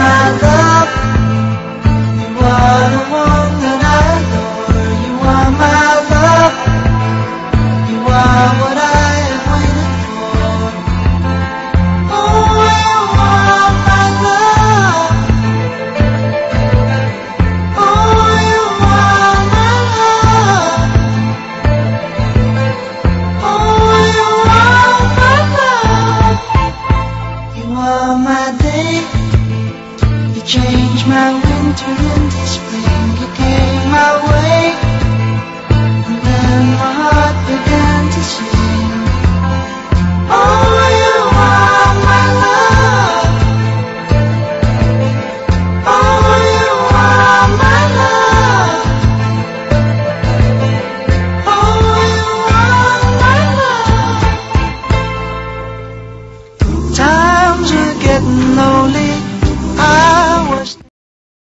my love. You are the one that I adore. You are my love. You are what I have waited for. Oh, you are my love. Oh, you are my love. Oh, you are my love. You are my day. You changed my winter into spring. You came my way, and then my heart began to sing. Oh, you are my love. Oh, you are my love. Oh, you are my love. Times are getting lonely.